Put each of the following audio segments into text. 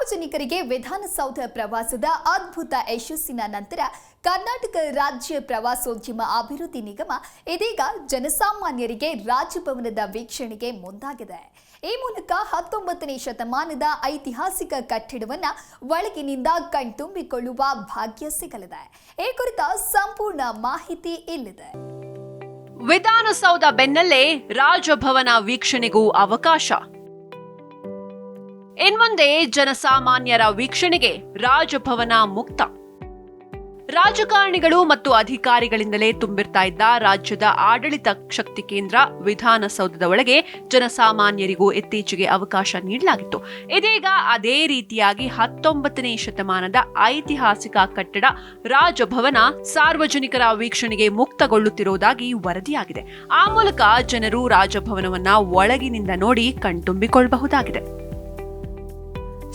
ಸಾರ್ವಜನಿಕರಿಗೆ ವಿಧಾನಸೌಧ ಪ್ರವಾಸದ ಅದ್ಭುತ ಯಶಸ್ಸಿನ ನಂತರ ಕರ್ನಾಟಕ ರಾಜ್ಯ ಪ್ರವಾಸೋದ್ಯಮ ಅಭಿವೃದ್ಧಿ ನಿಗಮ ಇದೀಗ ಜನಸಾಮಾನ್ಯರಿಗೆ ರಾಜಭವನದ ವೀಕ್ಷಣೆಗೆ ಮುಂದಾಗಿದೆ. ಈ ಮೂಲಕ 19ನೇ ಶತಮಾನದ ಐತಿಹಾಸಿಕ ಕಟ್ಟಡವನ್ನು ಒಳಗಿನಿಂದ ಕಣ್ತುಂಬಿಕೊಳ್ಳುವ ಭಾಗ್ಯ ಸಿಗಲಿದೆ. ಈ ಕುರಿತ ಸಂಪೂರ್ಣ ಮಾಹಿತಿ ಇಲ್ಲಿದೆ. ವಿಧಾನಸೌಧ ಬೆನ್ನಲ್ಲೇ ರಾಜಭವನ ವೀಕ್ಷಣೆಗೂ ಅವಕಾಶ. ಇನ್ಮುಂದೆ ಜನಸಾಮಾನ್ಯರ ವೀಕ್ಷಣೆಗೆ ರಾಜಭವನ ಮುಕ್ತ. ರಾಜಕಾರಣಿಗಳು ಮತ್ತು ಅಧಿಕಾರಿಗಳಿಂದಲೇ ತುಂಬಿರ್ತಾ ಇದ್ದ ರಾಜ್ಯದ ಆಡಳಿತ ಶಕ್ತಿ ಕೇಂದ್ರ ವಿಧಾನಸೌಧದ ಒಳಗೆ ಜನಸಾಮಾನ್ಯರಿಗೂ ಇತ್ತೀಚೆಗೆ ಅವಕಾಶ ನೀಡಲಾಗಿತ್ತು. ಇದೀಗ ಅದೇ ರೀತಿಯಾಗಿ 19ನೇ ಶತಮಾನದ ಐತಿಹಾಸಿಕ ಕಟ್ಟಡ ರಾಜಭವನ ಸಾರ್ವಜನಿಕರ ವೀಕ್ಷಣೆಗೆ ಮುಕ್ತಗೊಳ್ಳುತ್ತಿರುವುದಾಗಿ ವರದಿಯಾಗಿದೆ. ಆ ಮೂಲಕ ಜನರು ರಾಜಭವನವನ್ನ ಒಳಗಿನಿಂದ ನೋಡಿ ಕಣ್ತುಂಬಿಕೊಳ್ಳಬಹುದಾಗಿದೆ.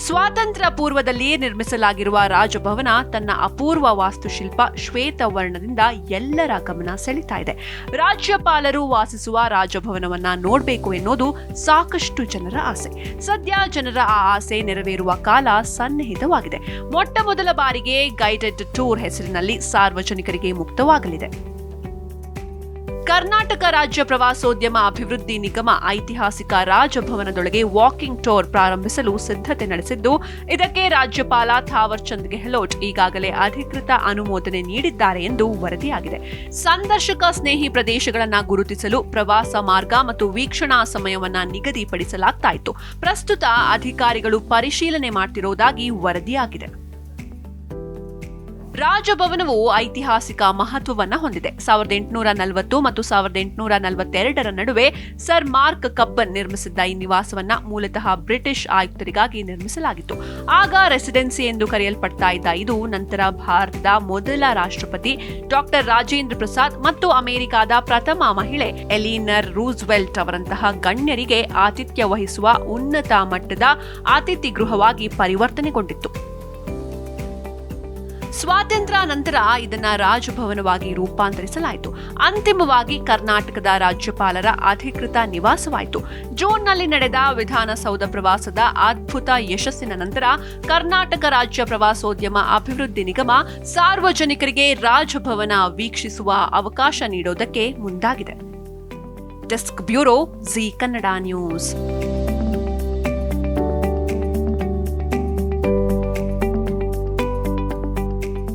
ಸ್ವಾತಂತ್ರ್ಯ ಪೂರ್ವದಲ್ಲಿಯೇ ನಿರ್ಮಿಸಲಾಗಿರುವ ರಾಜಭವನ ತನ್ನ ಅಪೂರ್ವ ವಾಸ್ತುಶಿಲ್ಪ ಶ್ವೇತವರ್ಣದಿಂದ ಎಲ್ಲರ ಗಮನ ಸೆಳೀತಾ ಇದೆ. ರಾಜ್ಯಪಾಲರು ವಾಸಿಸುವ ರಾಜಭವನವನ್ನ ನೋಡಬೇಕು ಎನ್ನುವುದು ಸಾಕಷ್ಟು ಜನರ ಆಸೆ. ಸದ್ಯ ಜನರ ಆ ಆಸೆ ನೆರವೇರುವ ಕಾಲ ಸನ್ನಿಹಿತವಾಗಿದೆ. ಮೊಟ್ಟ ಮೊದಲ ಬಾರಿಗೆ ಗೈಡೆಡ್ ಟೂರ್ ಹೆಸರಿನಲ್ಲಿ ಸಾರ್ವಜನಿಕರಿಗೆ ಮುಕ್ತವಾಗಲಿದೆ. ಕರ್ನಾಟಕ ರಾಜ್ಯ ಪ್ರವಾಸೋದ್ಯಮ ಅಭಿವೃದ್ಧಿ ನಿಗಮ ಐತಿಹಾಸಿಕ ರಾಜಭವನದೊಳಗೆ ವಾಕಿಂಗ್ ಟೂರ್ ಪ್ರಾರಂಭಿಸಲು ಸಿದ್ಧತೆ ನಡೆಸಿದ್ದು, ಇದಕ್ಕೆ ರಾಜ್ಯಪಾಲ ಥಾವರ್ ಚಂದ್ ಗೆಹ್ಲೋಟ್ ಈಗಾಗಲೇ ಅಧಿಕೃತ ಅನುಮೋದನೆ ನೀಡಿದ್ದಾರೆ ಎಂದು ವರದಿಯಾಗಿದೆ. ಸಂದರ್ಶಕ ಸ್ನೇಹಿ ಪ್ರದೇಶಗಳನ್ನು ಗುರುತಿಸಲು ಪ್ರವಾಸ ಮಾರ್ಗ ಮತ್ತು ವೀಕ್ಷಣಾ ಸಮಯವನ್ನ ನಿಗದಿಪಡಿಸಲಾಗ್ತಾ ಇತ್ತು. ಪ್ರಸ್ತುತ ಅಧಿಕಾರಿಗಳು ಪರಿಶೀಲನೆ ಮಾಡ್ತಿರುವುದಾಗಿ ವರದಿಯಾಗಿದೆ. ರಾಜಭವನವು ಐತಿಹಾಸಿಕ ಮಹತ್ವವನ್ನ ಹೊಂದಿದೆ. 1840 ಮತ್ತು 1842 ನಡುವೆ ಸರ್ ಮಾರ್ಕ್ ಕಬ್ಬನ್ ನಿರ್ಮಿಸಿದ್ದ ಈ ನಿವಾಸವನ್ನ ಮೂಲತಃ ಬ್ರಿಟಿಷ್ ಆಯುಕ್ತರಿಗಾಗಿ ನಿರ್ಮಿಸಲಾಗಿತ್ತು. ಆಗ ರೆಸಿಡೆನ್ಸಿ ಎಂದು ಕರೆಯಲ್ಪಡ್ತಾ ಇದ್ದ ಇದು ನಂತರ ಭಾರತದ ಮೊದಲ ರಾಷ್ಟ್ರಪತಿ ಡಾಕ್ಟರ್ ರಾಜೇಂದ್ರ ಪ್ರಸಾದ್ ಮತ್ತು ಅಮೆರಿಕಾದ ಪ್ರಥಮ ಮಹಿಳೆ ಎಲಿನರ್ ರೂಸ್ವೆಲ್ಟ್ ಅವರಂತಹ ಗಣ್ಯರಿಗೆ ಆತಿಥ್ಯ ವಹಿಸುವ ಉನ್ನತ ಮಟ್ಟದ ಅತಿಥಿ ಗೃಹವಾಗಿ ಪರಿವರ್ತನೆಗೊಂಡಿತ್ತು. ಸ್ವಾತಂತ್ರ್ಯ ನಂತರ ಇದನ್ನ ರಾಜಭವನವಾಗಿ ರೂಪಾಂತರಿಸಲಾಯಿತು. ಅಂತಿಮವಾಗಿ ಕರ್ನಾಟಕದ ರಾಜ್ಯಪಾಲರ ಅಧಿಕೃತ ನಿವಾಸವಾಯಿತು. ಜೂನ್ನಲ್ಲಿ ನಡೆದ ವಿಧಾನಸೌಧ ಪ್ರವಾಸದ ಅದ್ಭುತ ಯಶಸ್ಸಿನ ನಂತರ ಕರ್ನಾಟಕ ರಾಜ್ಯ ಪ್ರವಾಸೋದ್ಯಮ ಅಭಿವೃದ್ಧಿ ನಿಗಮ ಸಾರ್ವಜನಿಕರಿಗೆ ರಾಜಭವನ ವೀಕ್ಷಿಸುವ ಅವಕಾಶ ನೀಡೋದಕ್ಕೆ ಮುಂದಾಗಿದೆ. Desk bureau, G Kannada news.